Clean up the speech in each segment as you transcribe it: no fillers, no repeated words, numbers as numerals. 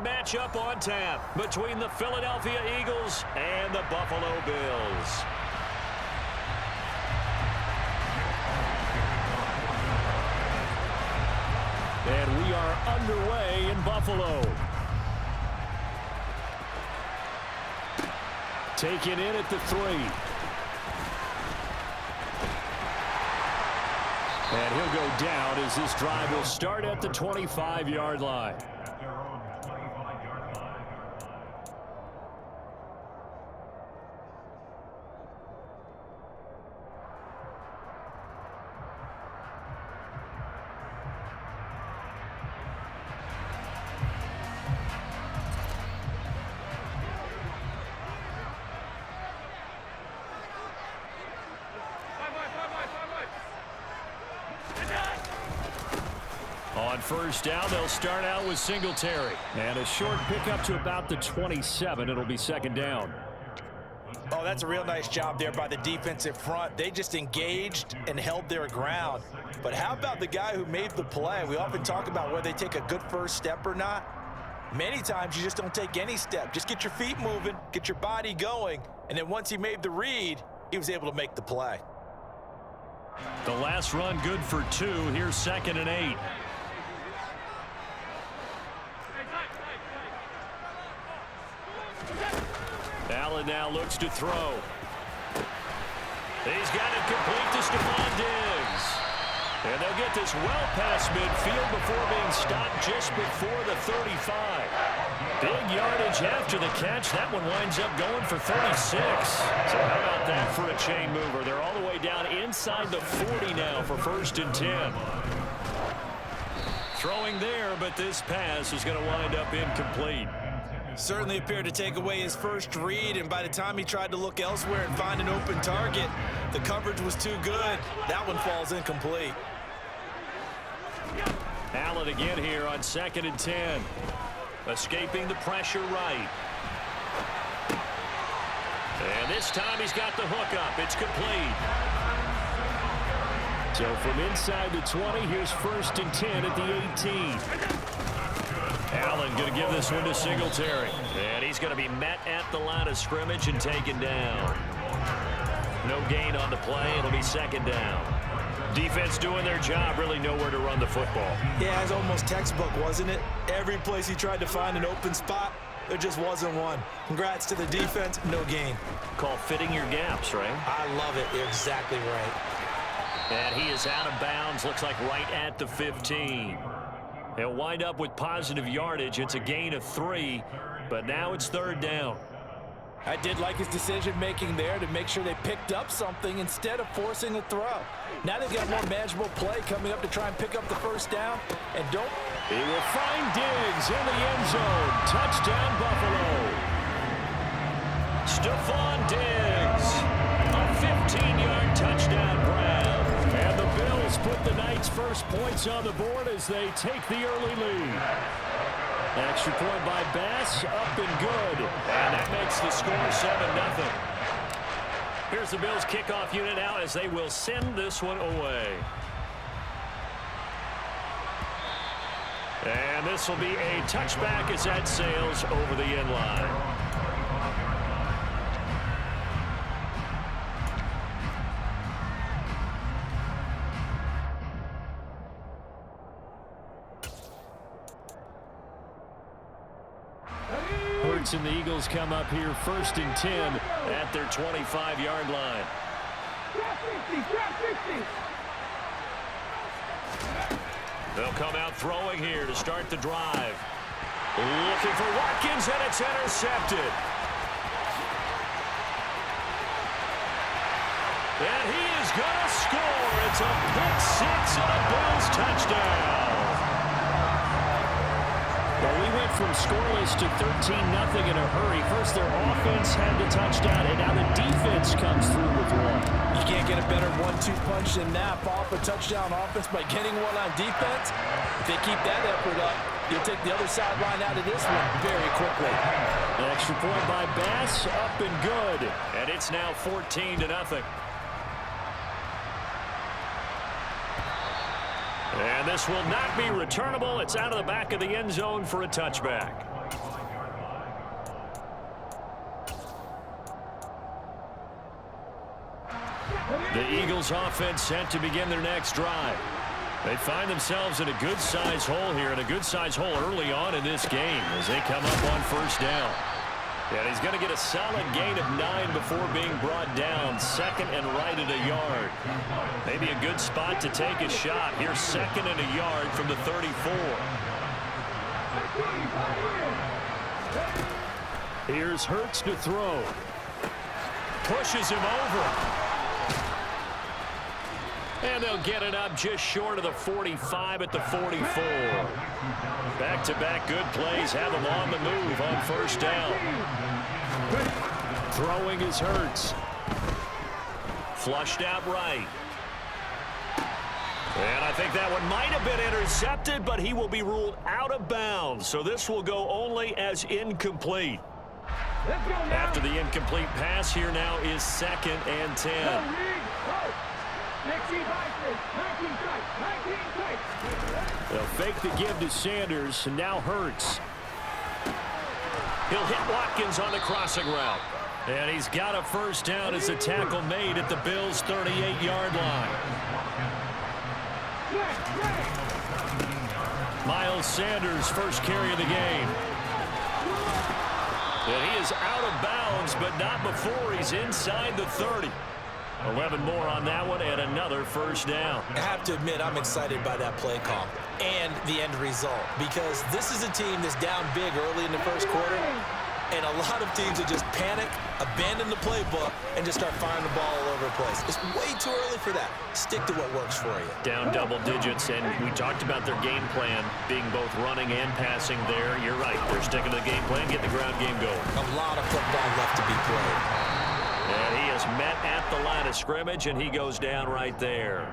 matchup on tap between the Philadelphia Eagles and the Buffalo Bills. And we are underway in Buffalo. Taken in at the 3. And he'll go down as this drive will start at the 25-yard line. On first down, they'll start out with Singletary. And a short pickup to about the 27. It'll be second down. Oh, that's a real nice job there by the defensive front. They just engaged and held their ground. But how about the guy who made the play? We often talk about whether they take a good first step or not. Many times you just don't take any step. Just get your feet moving, get your body going, and then once he made the read, he was able to make the play. The last run good for 2. Here's 2nd and 8. Allen now looks to throw. He's got it complete to Stephon Diggs. And they'll get this well past midfield before being stopped just before the 35. Big yardage after the catch. That one winds up going for 36. So how about that for a chain mover? They're all the way down inside the 40 now for 1st and 10. Throwing there, but this pass is going to wind up incomplete. Certainly appeared to take away his first read, and by the time he tried to look elsewhere and find an open target, the coverage was too good. That one falls incomplete. Allen again here on 2nd and 10. Escaping the pressure right. And this time he's got the hook up. It's complete. So from inside the 20, here's 1st and 10 at the 18. Allen going to give this one to Singletary. And he's going to be met at the line of scrimmage and taken down. No gain on the play. It'll be 2nd down. Defense doing their job, really nowhere to run the football. Yeah, it was almost textbook, wasn't it? Every place he tried to find an open spot, there just wasn't one. Congrats to the defense, no gain. Call fitting your gaps, right? I love it. You're exactly right. And he is out of bounds, looks like right at the 15. He'll wind up with positive yardage. It's a gain of 3, but now it's 3rd down. I did like his decision-making there to make sure they picked up something instead of forcing a throw. Now they've got more manageable play coming up to try and pick up the 1st down. And don't... He will find Diggs in the end zone. Touchdown, Buffalo. Stephon Diggs. A 15-yard touchdown grab. And the Bills put the night's first points on the board as they take the early lead. Extra point by Bass, up and good. And that makes the score 7-0. Here's the Bills kickoff unit now as they will send this one away. And this will be a touchback as that sails over the end line. And the Eagles come up here 1st and 10 at their 25-yard line. They'll come out throwing here to start the drive. Looking for Watkins, and it's intercepted. And he is going to score. It's a pick 6 and a Bills touchdown. Well, we went from scoreless to 13-0 in a hurry. First, their offense had the touchdown, and now the defense comes through with one. You can't get a better 1-2 punch than that. Off a touchdown offense by getting one on defense. If they keep that effort up, you'll take the other sideline out of this one very quickly. An extra point by Bass, up and good. And it's now 14-0. And this will not be returnable. It's out of the back of the end zone for a touchback. The Eagles offense set to begin their next drive. They find themselves in a good-sized hole here, and a good-sized hole early on in this game as they come up on first down. And he's going to get a solid gain of 9 before being brought down. Second and right at a yard. Maybe a good spot to take a shot. Here's second and a yard from the 34. Here's Hurts to throw. Pushes him over. And they'll get it up just short of the 45 at the 44. Back-to-back good plays have them on the move on first down. Throwing is Hurts. Flushed out right. And I think that one might have been intercepted, but he will be ruled out of bounds. So this will go only as incomplete. After the incomplete pass, here now is second and 10. They'll fake the give to Sanders, and now Hurts. He'll hit Watkins on the crossing route. And he's got a first down as a tackle made at the Bills' 38-yard line. Miles Sanders' first carry of the game. And he is out of bounds, but not before he's inside the 30. 11 more on that one and another first down. I have to admit, I'm excited by that play call and the end result, because this is a team that's down big early in the first quarter, and a lot of teams will just panic, abandon the playbook, and just start firing the ball all over the place. It's way too early for that. Stick to what works for you. Down double digits, and we talked about their game plan being both running and passing there. You're right. They're sticking to the game plan, getting the ground game going. A lot of football left to be played. And he is met at the line of scrimmage, and he goes down right there.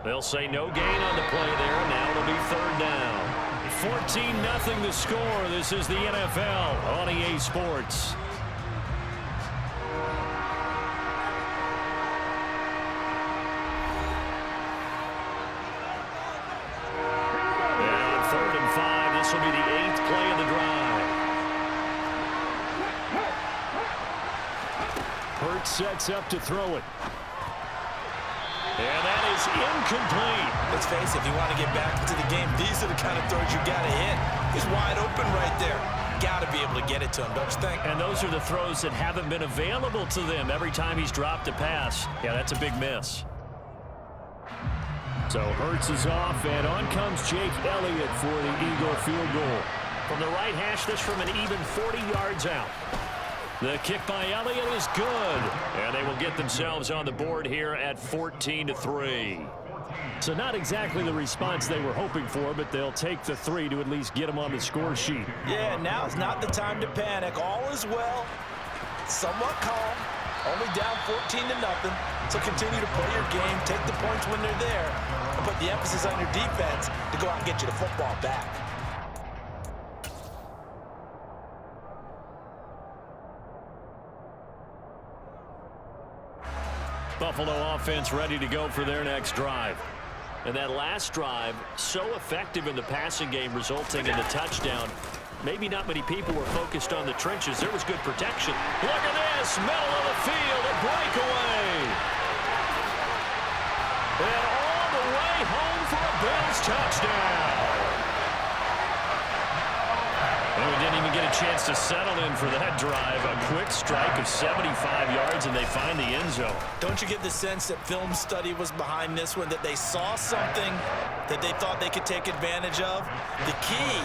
They'll say no gain on the play there, and now it'll be third down. 14-0 the score. This is the NFL on EA Sports. And on 3rd and 5, this will be the 8th play of the drive. Hurts sets up to throw it. And that is incomplete. Let's face it, if you want to get back into the game, these are the kind of throws you got to hit. He's wide open right there. Got to be able to get it to him, don't you think? And those are the throws that haven't been available to them every time he's dropped a pass. Yeah, that's a big miss. So Hurts is off, and on comes Jake Elliott for the Eagle field goal. From the right hash, this from an even 40 yards out. The kick by Elliott is good, and they will get themselves on the board here at 14-3. So not exactly the response they were hoping for, but they'll take the 3 to at least get them on the score sheet. Yeah, now's not the time to panic. All is well, somewhat calm, only down 14-0. So continue to play your game, take the points when they're there, and put the emphasis on your defense to go out and get you the football back. Buffalo offense ready to go for their next drive. And that last drive, so effective in the passing game, resulting in the touchdown. Maybe not many people were focused on the trenches. There was good protection. Look at this, middle of the field, a breakaway. And all the way home for a Bills touchdown. And we didn't even get a chance to settle in for that drive. A quick strike of 75 yards, and they find the end zone. Don't you get the sense that film study was behind this one, that they saw something that they thought they could take advantage of? The key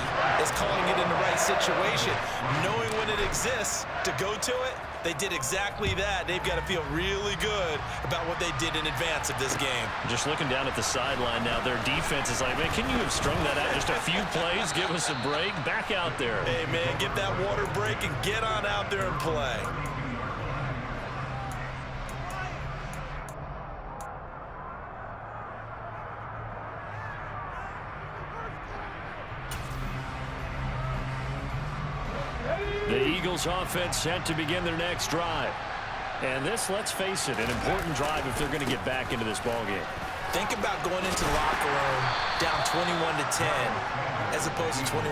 is calling it in the right situation, knowing when it exists to go to it. They did exactly that. They've got to feel really good about what they did in advance of this game. Just looking down at the sideline now, their defense is like, man, can you have strung that out just a few plays? Give us a break. Back out there. Hey, man, get that water break and get on out there and play. The Eagles offense set to begin their next drive. And this, let's face it, an important drive if they're going to get back into this ballgame. Think about going into the locker room down 21-10 as opposed to 21-3.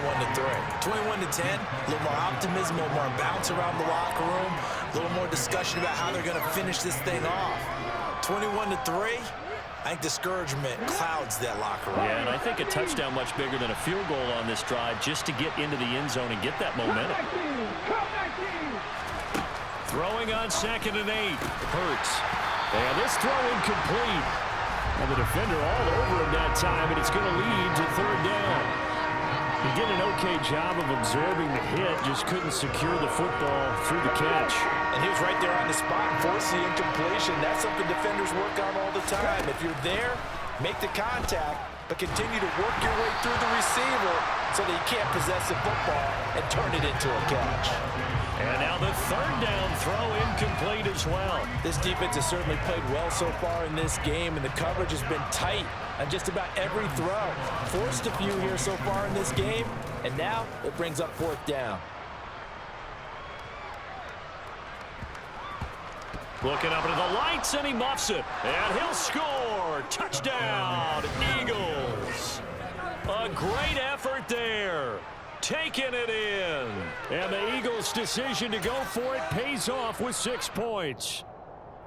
21-10, a little more optimism, a little more bounce around the locker room, a little more discussion about how they're going to finish this thing off. 21-3. I think discouragement clouds that locker room. Yeah, and I think a touchdown much bigger than a field goal on this drive just to get into the end zone and get that momentum. Throwing on 2nd and 8. Hurts. And this throw incomplete. And the defender all over him that time, and it's going to lead to 3rd down. He did an okay job of absorbing the hit, just couldn't secure the football through the catch. And he was right there on the spot, forcing the incompletion. That's something defenders work on all the time. If you're there, make the contact, but continue to work your way through the receiver so that you can't possess the football and turn it into a catch. And now the 3rd down throw incomplete as well. This defense has certainly played well so far in this game, and the coverage has been tight on just about every throw. Forced a few here so far in this game, and now it brings up 4th down. Looking up into the lights, and he muffs it. And he'll score. Touchdown, Eagles. A great effort there. Taking it in. And the Eagles' decision to go for it pays off with 6 points.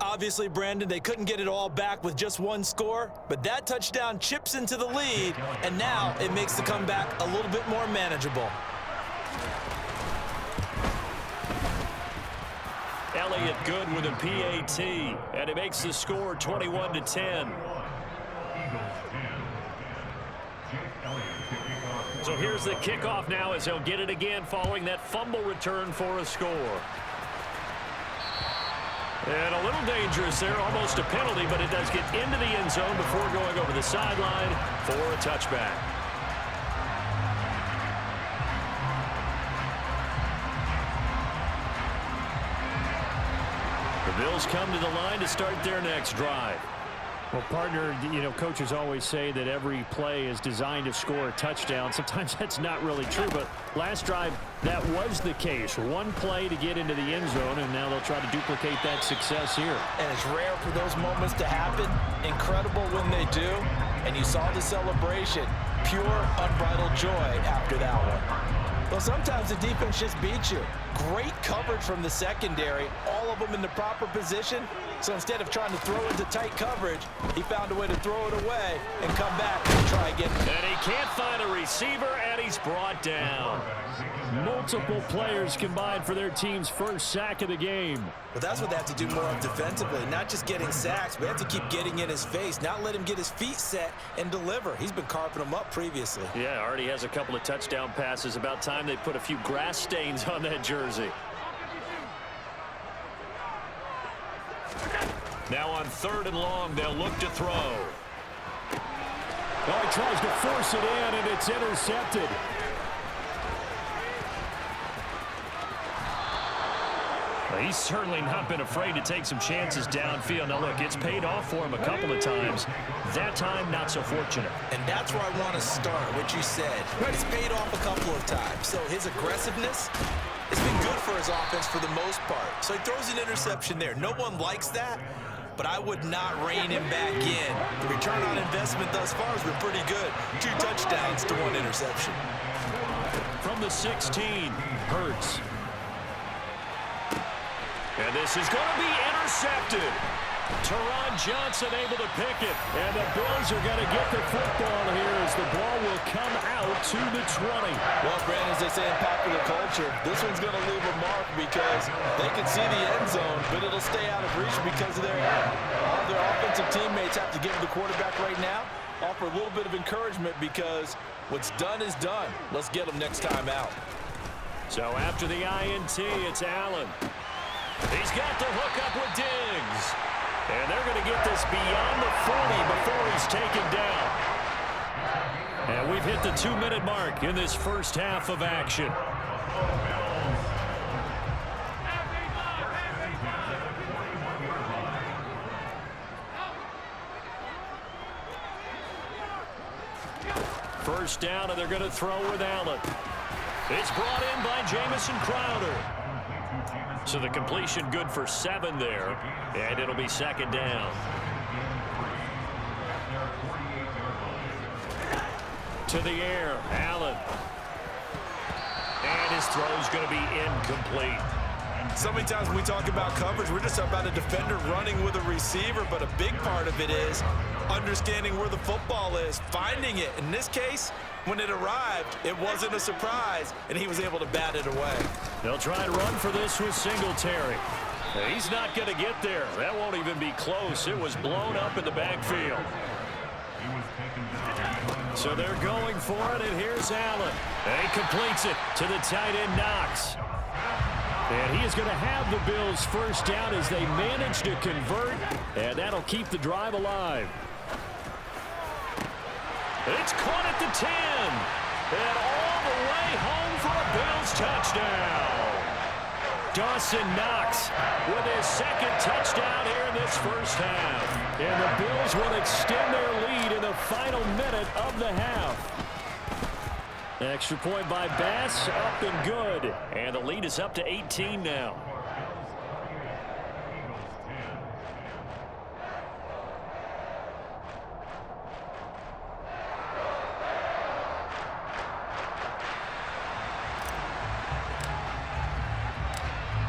Obviously, Brandon, they couldn't get it all back with just one score, but that touchdown chips into the lead, and now it makes the comeback a little bit more manageable. Elliott good with a PAT, and it makes the score 21-10. So here's the kickoff now as he'll get it again following that fumble return for a score. And a little dangerous there, almost a penalty, but it does get into the end zone before going over the sideline for a touchback. The Bills come to the line to start their next drive. Well, partner, you know, coaches always say that every play is designed to score a touchdown. Sometimes that's not really true, but last drive, that was the case. One play to get into the end zone, and now they'll try to duplicate that success here. And it's rare for those moments to happen. Incredible when they do. And you saw the celebration. Pure, unbridled joy after that one. Well, sometimes the defense just beats you. Great coverage from the secondary, all of them in the proper position. So instead of trying to throw into tight coverage, he found a way to throw it away and come back and try again. And he can't find a receiver, and he's brought down. Multiple players combined for their team's first sack of the game. But that's what they have to do more of defensively, not just getting sacks. We have to keep getting in his face, not let him get his feet set and deliver. He's been carving them up previously. Yeah, already has a couple of touchdown passes. About time they put a few grass stains on that jersey. Now on 3rd and long, they'll look to throw. Oh, he tries to force it in, and it's intercepted. Well, he's certainly not been afraid to take some chances downfield. Now, look, it's paid off for him a couple of times. That time, not so fortunate. And that's where I want to start, what you said. It's paid off a couple of times. So his aggressiveness, it's been good for his offense for the most part. So he throws an interception there. No one likes that, but I would not rein him back in. The return on investment thus far has been pretty good. 2 touchdowns to 1 interception. From the 16, Hurts. And this is going to be intercepted. Teron Johnson able to pick it. And the Bills are going to get the football here as the ball will come out to the 20. Well, Brandon, as they say in popular culture, this one's going to leave a mark because they can see the end zone, but it'll stay out of reach because of all their offensive teammates have to give the quarterback right now. Offer a little bit of encouragement because what's done is done. Let's get them next time out. So after the INT, it's Allen. He's got to hook up with Diggs. And they're going to get this beyond the 40 before he's taken down. And we've hit the 2-minute mark in this first half of action. First down, and they're going to throw with Allen. It's brought in by Jamison Crowder. So the completion good for 7 there, and it'll be 2nd down. To the air, Allen. And his throw's going to be incomplete. So many times when we talk about coverage, we're just talking about a defender running with a receiver, but a big part of it is understanding where the football is, finding it. In this case, when it arrived, it wasn't a surprise, and he was able to bat it away. They'll try and run for this with Singletary. He's not going to get there. That won't even be close. It was blown up in the backfield. So they're going for it, and here's Allen. And he completes it to the tight end, Knox. And he is going to have the Bills first down as they manage to convert, and that'll keep the drive alive. It's caught at the 10, and all the way home for a Bills touchdown. Dawson Knox with his second touchdown here in this first half. And the Bills will extend their lead in the final minute of the half. Extra point by Bass, up and good. And the lead is up to 18 now.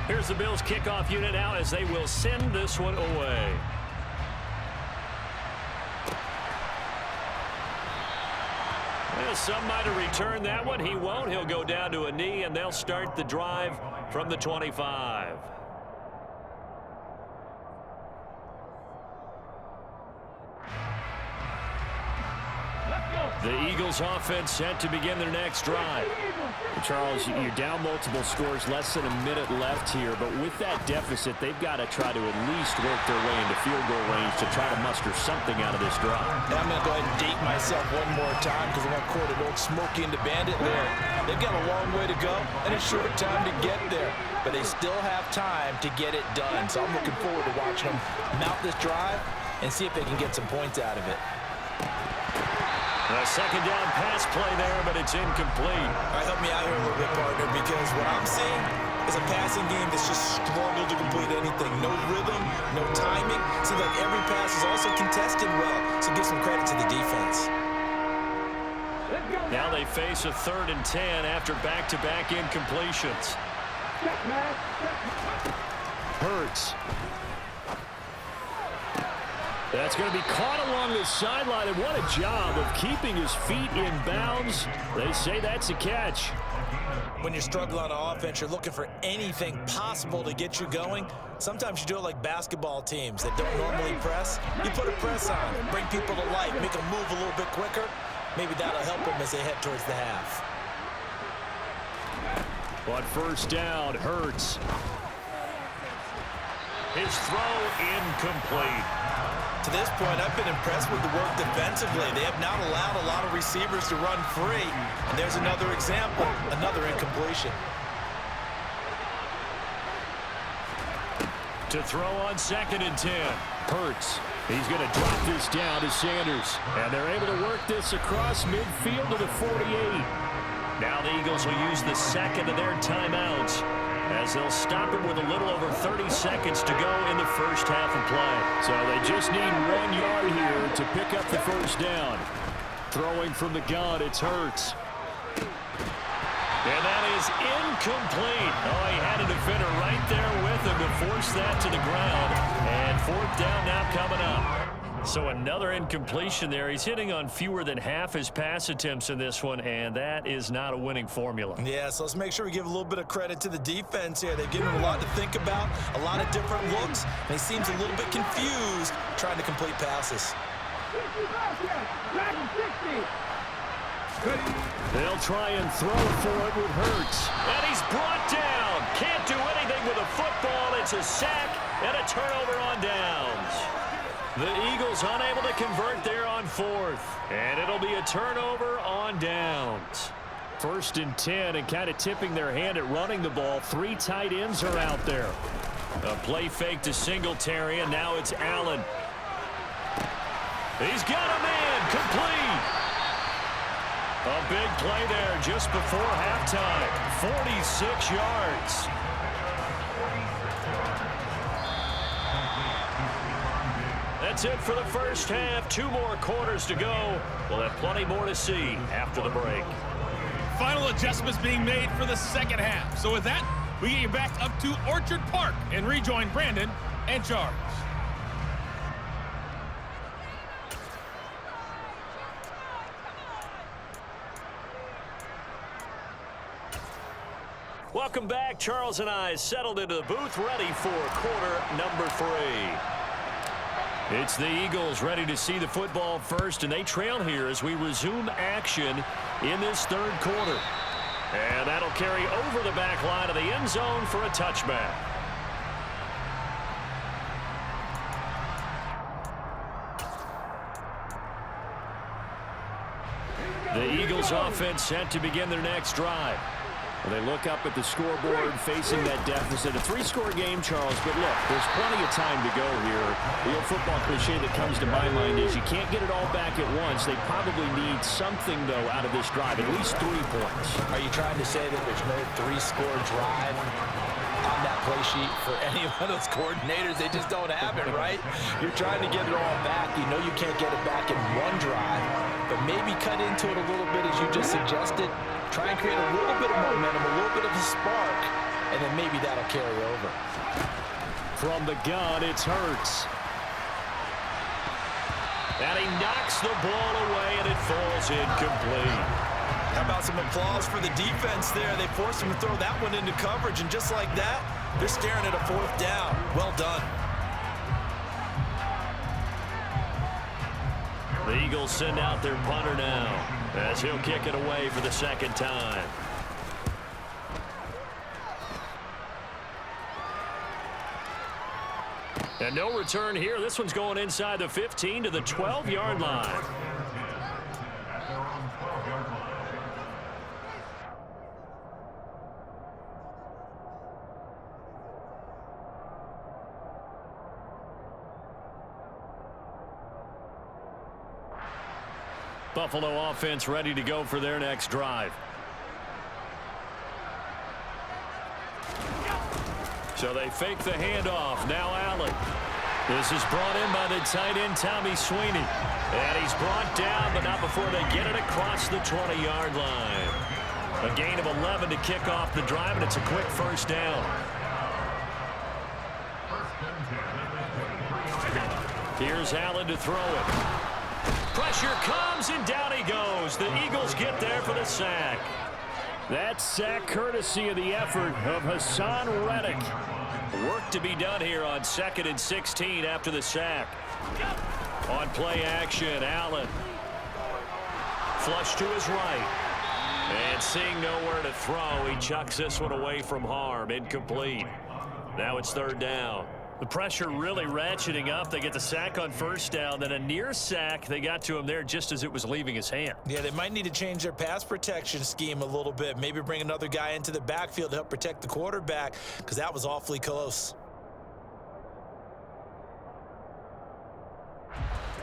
Here's the Bills kickoff unit out as they will send this one away. Well, some might have returned that one. He won't. He'll go down to a knee, and they'll start the drive from the 25. The Eagles offense set to begin their next drive. Charles, you're down multiple scores, less than a minute left here, but with that deficit, they've got to try to at least work their way into field goal range to try to muster something out of this drive. Now I'm going to go ahead and date myself one more time because I'm going to quote an old Smokey and the Bandit lyric. They've got a long way to go and a short time to get there, but they still have time to get it done. So I'm looking forward to watching them mount this drive and see if they can get some points out of it. A second down pass play there, but it's incomplete. All right, help me out here a little bit, partner, because what I'm seeing is a passing game that's just struggled to complete anything. No rhythm, no timing. Seems like every pass is also contested well, so give some credit to the defense. Now they face a 3rd and 10 after back-to-back incompletions. Hurts. That's going to be caught along the sideline, and what a job of keeping his feet in bounds. They say that's a catch. When you're struggling on offense, you're looking for anything possible to get you going. Sometimes you do it like basketball teams that don't normally press. You put a press on, bring people to life, make them move a little bit quicker. Maybe that'll help them as they head towards the half. But first down, Hurts. His throw incomplete. To this point, I've been impressed with the work defensively. They have not allowed a lot of receivers to run free. And there's another example, another incompletion. To throw on 2nd and 10. Hurts. He's going to drop this down to Sanders. And they're able to work this across midfield to the 48. Now the Eagles will use the second of their timeouts, as they'll stop it with a little over 30 seconds to go in the first half of play. So they just need 1 yard here to pick up the first down. Throwing from the gun, it's Hurts. And that is incomplete. Oh, he had a defender right there with him to force that to the ground. And 4th down now coming up. So another incompletion there. He's hitting on fewer than half his pass attempts in this one, and that is not a winning formula. Yeah, so let's make sure we give a little bit of credit to the defense here. They've given him a lot to think about, a lot of different looks, and he seems a little bit confused trying to complete passes. They'll try and throw for it with Hurts. And he's brought down. Can't do anything with a football. It's a sack and a turnover on downs. The Eagles unable to convert there on 4th. And it'll be a turnover on downs. 1st and 10, and kind of tipping their hand at running the ball. 3 tight ends are out there. A play fake to Singletary, and now it's Allen. He's got a man complete. A big play there just before halftime. 46 yards. That's it for the first half. 2 more quarters to go. We'll have plenty more to see after the break. Final adjustments being made for the second half. So with that, We get you back up to Orchard Park and rejoin Brandon and Charles. Welcome back. Charles and I settled into the booth, ready for quarter number 3. It's the Eagles ready to see the football first, and they trail here as we resume action in this third quarter. And that'll carry over the back line of the end zone for a touchback. The Eagles offense set to begin their next drive. Well, they look up at the scoreboard facing that deficit. A 3-score game, Charles, but look, there's plenty of time to go here. The old football cliche that comes to my mind is you can't get it all back at once. They probably need something, though, out of this drive, at least 3 points. Are you trying to say that there's no 3-score drive on that play sheet for any one of those coordinators? They just don't have it, right? You're trying to get it all back. You know you can't get it back in one drive, but maybe cut into it a little bit as you just suggested. Try and create a little bit of momentum, a little bit of a spark, and then maybe that'll carry over. From the gun, it's Hurts. And he knocks the ball away, and it falls incomplete. How about some applause for the defense there? They forced him to throw that one into coverage, and just like that, they're staring at a 4th down. Well done. The Eagles send out their punter now as he'll kick it away for the second time. And no return here. This one's going inside the 15 to the 12-yard line. Buffalo offense ready to go for their next drive. So they fake the handoff. Now Allen. This is brought in by the tight end, Tommy Sweeney. And he's brought down, but not before they get it across the 20-yard line. A gain of 11 to kick off the drive, and it's a quick first down. Here's Allen to throw it. Pressure comes, and down he goes. The Eagles get there for the sack. That sack courtesy of the effort of Hassan Reddick. Work to be done here on 2nd and 16 after the sack. On play action, Allen. Flush to his right. And seeing nowhere to throw, he chucks this one away from harm. Incomplete. Now it's 3rd down. The pressure really ratcheting up. They get the sack on 1st down, then a near sack. They got to him there just as it was leaving his hand. Yeah, they might need to change their pass protection scheme a little bit. Maybe bring another guy into the backfield to help protect the quarterback, because that was awfully close.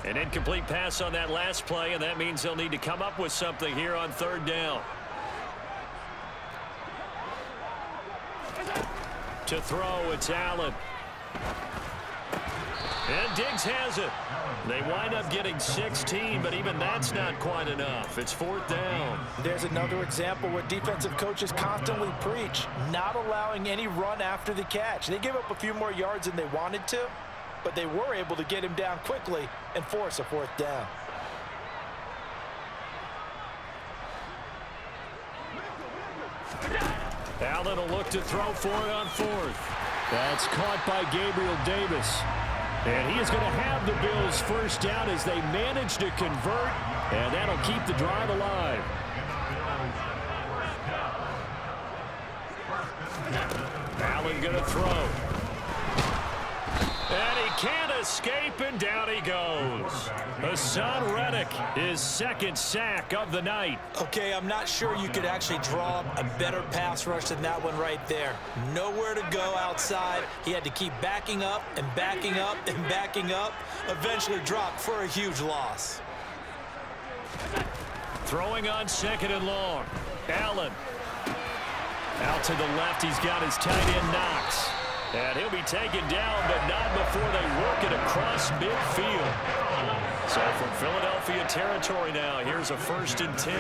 An incomplete pass on that last play, and that means they'll need to come up with something here on 3rd down. To throw, it's Allen. And Diggs has it. They wind up getting 16, but even that's not quite enough. It's 4th down. There's another example where defensive coaches constantly preach, not allowing any run after the catch. They gave up a few more yards than they wanted to, but they were able to get him down quickly and force a 4th down. Allen will look to throw for it on 4th. That's caught by Gabriel Davis. And he is going to have the Bills 1st down as they manage to convert, and that'll keep the drive alive. Allen going to throw. And he can't escape, and down he goes. Hassan Reddick, his 2nd sack of the night. Okay, I'm not sure you could actually draw a better pass rush than that one right there. Nowhere to go outside. He had to keep backing up and backing up and backing up. Eventually dropped for a huge loss. Throwing on 2nd and long. Allen. Out to the left, he's got his tight end Knox. And he'll be taken down, but not before they work it across midfield. So from Philadelphia territory now, here's a 1st and 10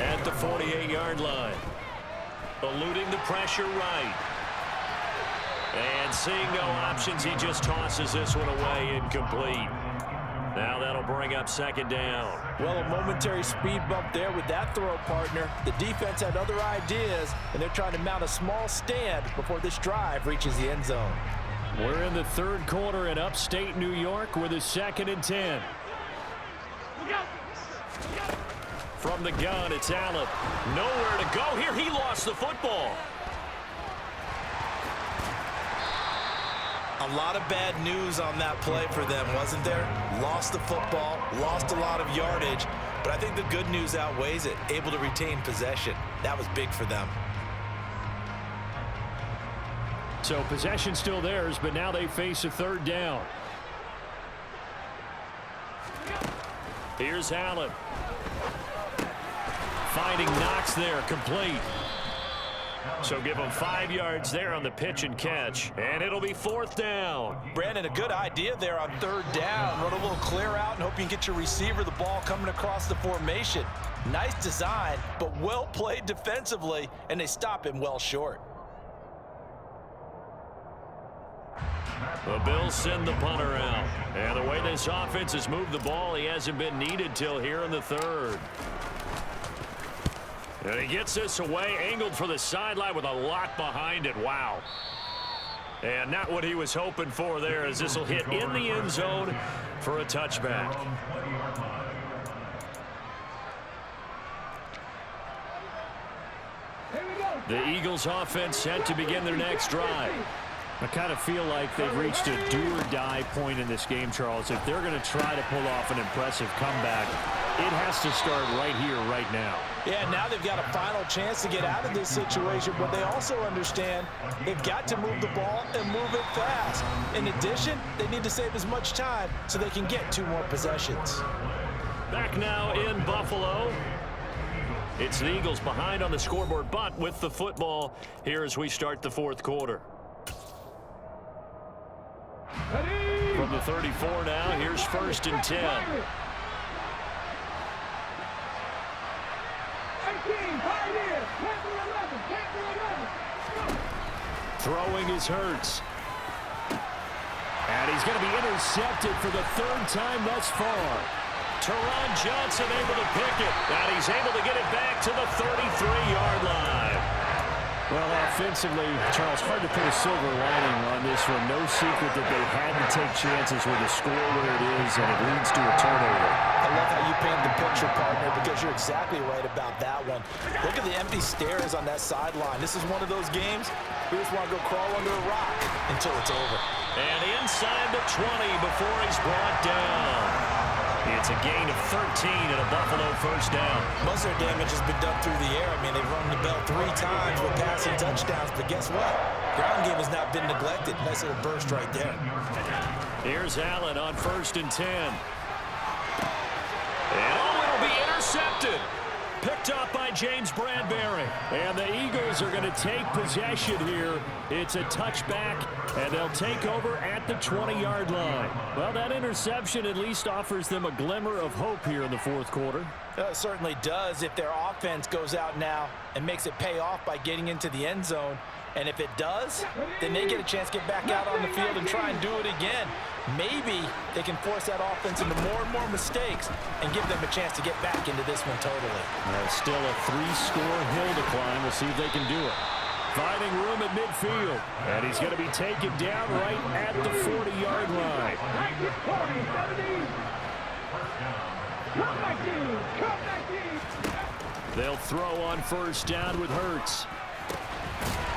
at the 48-yard line. Eluding the pressure right. And seeing no options, he just tosses this one away, incomplete. Now that'll bring up second down. Well, a momentary speed bump there with that throw, partner. The defense had other ideas, and they're trying to mount a small stand before this drive reaches the end zone. We're in the third quarter in upstate New York with a 2nd and 10. From the gun, it's Allen. Nowhere to go here. He lost the football. A lot of bad news on that play for them, wasn't there? Lost the football, lost a lot of yardage, but I think the good news outweighs it. Able to retain possession. That was big for them. So possession still theirs, but now they face a 3rd down. Here's Allen. Finding Knox there, complete. So give them 5 yards there on the pitch and catch, and it'll be 4th down. Brandon, a good idea there on 3rd down. Run a little clear out and hope you can get your receiver the ball coming across the formation. Nice design, but well played defensively, and they stop him well short. The Bills send the punter out. And the way this offense has moved the ball, he hasn't been needed till here in the 3rd. And he gets this away, angled for the sideline with a lot behind it. Wow. And not what he was hoping for there, as this will hit in the end zone for a touchback. The Eagles offense set to begin their next drive. I kind of feel like they've reached a do-or-die point in this game, Charles. If they're going to try to pull off an impressive comeback, it has to start right here, right now. Yeah, now they've got a final chance to get out of this situation, but they also understand they've got to move the ball and move it fast. In addition, they need to save as much time so they can get 2 more possessions. Back now in Buffalo. It's the Eagles behind on the scoreboard, but with the football here as we start the 4th quarter. From the 34 now, here's 1st and 10. Throwing is Hurts. And he's going to be intercepted for the 3rd time thus far. Teron Johnson able to pick it. And he's able to get it back to the 33-yard line. Well, offensively, Charles, hard to put a silver lining on this one. No secret that they had to take chances with the score where it is, and it leads to a turnover. I love how you paint the picture, partner, because you're exactly right about that one. Look at the empty stares on that sideline. This is one of those games you just want to go crawl under a rock until it's over. And inside the 20 before he's brought down. It's a gain of 13 and a Buffalo 1st down. Most of their damage has been done through the air. I mean, they've rung the bell 3 times with passing touchdowns, but guess what? Ground game has not been neglected. Nice little burst right there. Here's Allen on 1st and 10. And it'll be intercepted. Picked up by James Bradbury. And the Eagles are going to take possession here. It's a touchback, and they'll take over at the 20-yard line. Well, that interception at least offers them a glimmer of hope here in the 4th quarter. It certainly does if their offense goes out now and makes it pay off by getting into the end zone. And if it does, then they get a chance to get back out on the field and try and do it again. Maybe they can force that offense into more and more mistakes and give them a chance to get back into this one totally. Still a 3-score hill to climb. We'll see if they can do it. Finding room at midfield. And he's going to be taken down right at the 40-yard line. They'll throw on 1st down with Hurts.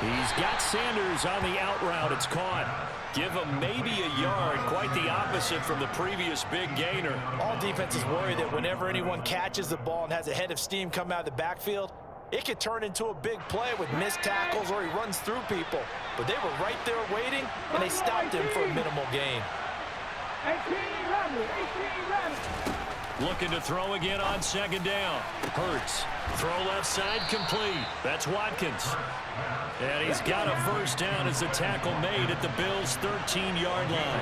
He's got Sanders on the out route. It's caught. Give him maybe a yard. Quite the opposite from the previous big gainer. All defenses worry that whenever anyone catches the ball and has a head of steam come out of the backfield, it could turn into a big play with missed tackles or he runs through people. But they were right there waiting, and they stopped him for a minimal gain. Looking to throw again on 2nd down. Hurts. Throw left side complete. That's Watkins. And he's got a 1st down as the tackle made at the Bills' 13-yard line.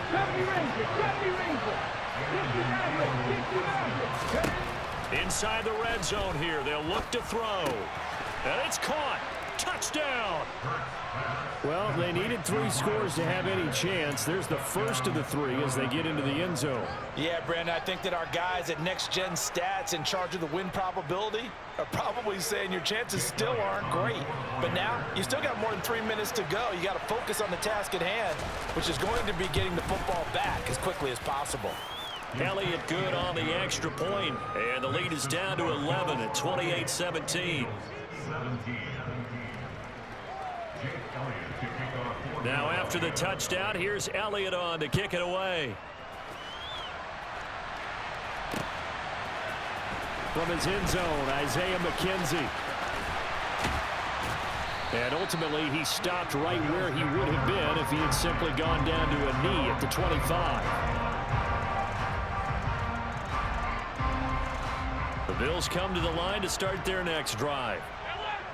Inside the red zone here. They'll look to throw. And it's caught. Touchdown! Well, they needed 3 scores to have any chance. There's the first of the 3 as they get into the end zone. Yeah, Brandon, I think that our guys at Next Gen Stats in charge of the win probability are probably saying your chances still aren't great. But now, you still got more than 3 minutes to go. You got to focus on the task at hand, which is going to be getting the football back as quickly as possible. Elliott good on the extra point, and the lead is down to 11 at 28-17. Now after the touchdown, here's Elliott on to kick it away. From his end zone, Isaiah McKenzie. And ultimately, he stopped right where he would have been if he had simply gone down to a knee at the 25. The Bills come to the line to start their next drive.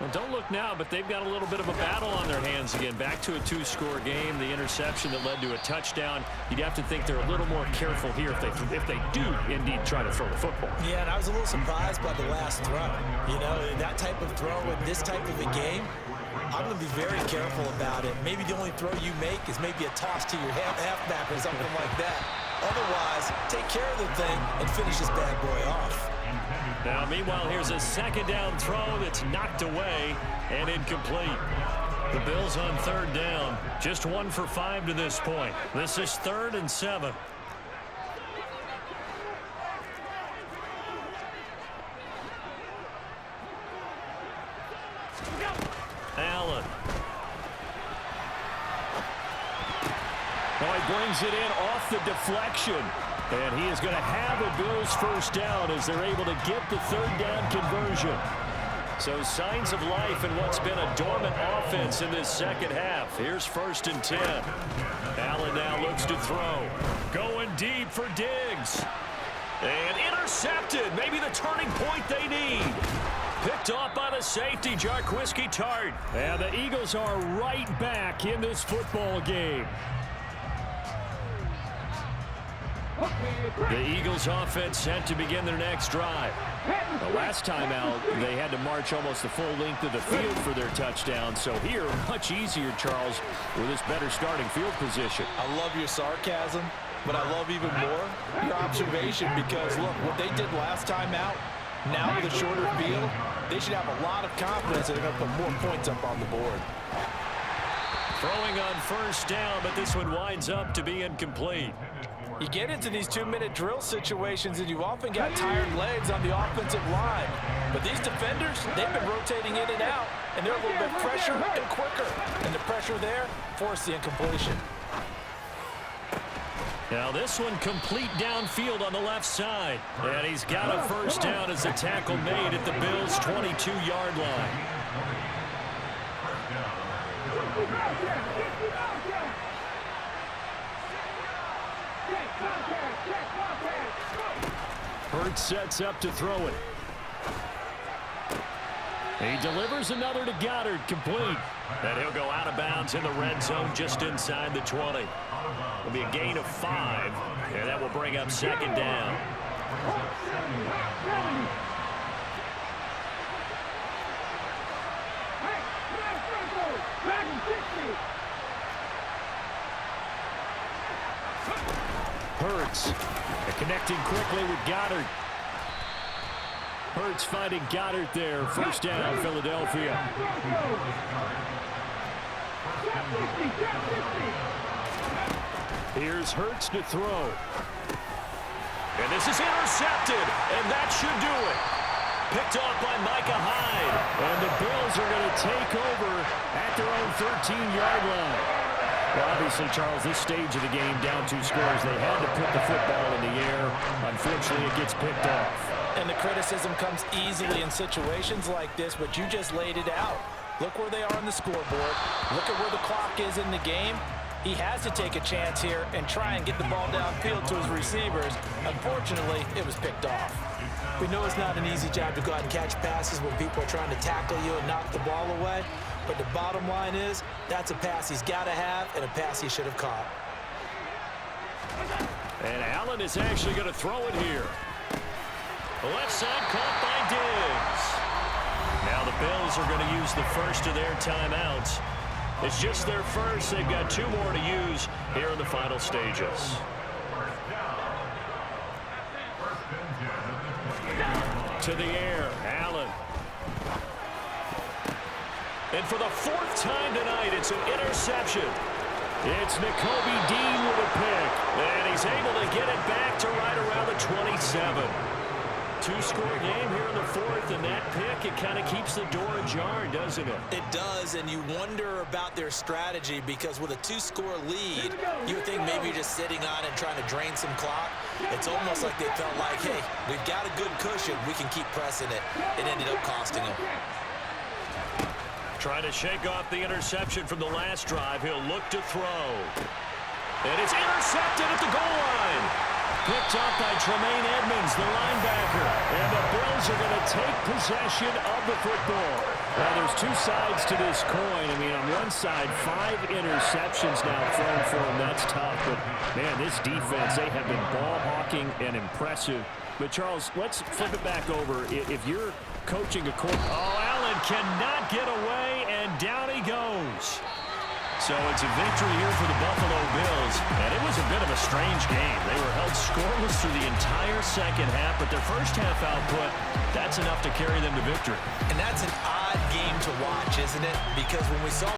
Well, don't look now, but they've got a little bit of a battle on their hands again. Back to a 2-score game. The interception that led to a touchdown. You'd have to think they're a little more careful here if they do indeed try to throw the football. Yeah, and I was a little surprised by the last throw. You know, that type of throw in this type of a game, I'm going to be very careful about it. Maybe the only throw you make is maybe a toss to your halfback or something like that. Otherwise, take care of the thing and finish this bad boy off. Now, meanwhile, here's a 2nd down throw that's knocked away and incomplete. The Bills on 3rd down. Just 1 for 5 to this point. This is 3rd and 7. Allen. Oh, he brings it in off the deflection. And he is going to have a Bills 1st down as they're able to get the 3rd down conversion. So signs of life in what's been a dormant offense in this 2nd half. Here's 1st and 10. Allen now looks to throw. Going deep for Diggs. And intercepted. Maybe the turning point they need. Picked off by the safety, Jarquiski Tart. And the Eagles are right back in this football game. The Eagles offense set to begin their next drive. The last time out, they had to march almost the full length of the field for their touchdown. So here, much easier, Charles, with this better starting field position. I love your sarcasm, but I love even more your observation because, look, what they did last time out, now with a shorter field, they should have a lot of confidence that they're going to put more points up on the board. Throwing on 1st down, but this one winds up to be incomplete. You get into these 2-minute drill situations, and you've often got tired legs on the offensive line. But these defenders, they've been rotating in and out, and they're a little bit fresher and quicker. And the pressure there forced the incompletion. Now this one complete downfield on the left side. And he's got a 1st down as the tackle made at the Bills' 22-yard line. Hurts sets up to throw it. He delivers another to Goddard, complete. And he'll go out of bounds in the red zone just inside the 20. It'll be a gain of 5, and that will bring up 2nd down. Hurts connecting quickly with Goddard. Hurts finding Goddard there. 1st down, Philadelphia. Here's Hurts to throw. And this is intercepted, and that should do it. Picked off by Micah Hyde. And the Bills are going to take over at their own 13-yard line. Well, obviously, Charles, this stage of the game, down 2 scores, they had to put the football in the air. Unfortunately, it gets picked off. And the criticism comes easily in situations like this, but you just laid it out. Look where they are on the scoreboard. Look at where the clock is in the game. He has to take a chance here and try and get the ball downfield to his receivers. Unfortunately, it was picked off. We know it's not an easy job to go out and catch passes when people are trying to tackle you and knock the ball away. But the bottom line is, that's a pass he's got to have and a pass he should have caught. And Allen is actually going to throw it here. The left side caught by Diggs. Now the Bills are going to use the first of their timeouts. It's just their first. They've got 2 more to use here in the final stages. To the air, Allen. And for the 4th time tonight, it's an interception. It's Nakobe Dean with a pick. And he's able to get it back to right around the 27. 2-score game here in the 4th, and that pick, it kind of keeps the door ajar, doesn't it? It does, and you wonder about their strategy because with a 2-score lead, you would think maybe you're just sitting on it trying to drain some clock. It's almost like they felt like, hey, we've got a good cushion. We can keep pressing it. It ended up costing them. Trying to shake off the interception from the last drive. He'll look to throw. And it's intercepted at the goal line. Picked up by Tremaine Edmonds, the linebacker. And the Bills are going to take possession of the football. Now, there's 2 sides to this coin. I mean, on one side, 5 interceptions now thrown for him. That's tough. But, man, this defense, they have been ball hawking and impressive. But, Charles, let's flip it back over. If you're coaching a quarter... Oh, Allen cannot get away, and down he goes. So it's a victory here for the Buffalo Bills, and it was a bit of a strange game. They were held scoreless through the entire second half, but their first half output, that's enough to carry them to victory. And that's an odd game to watch, isn't it? Because when we saw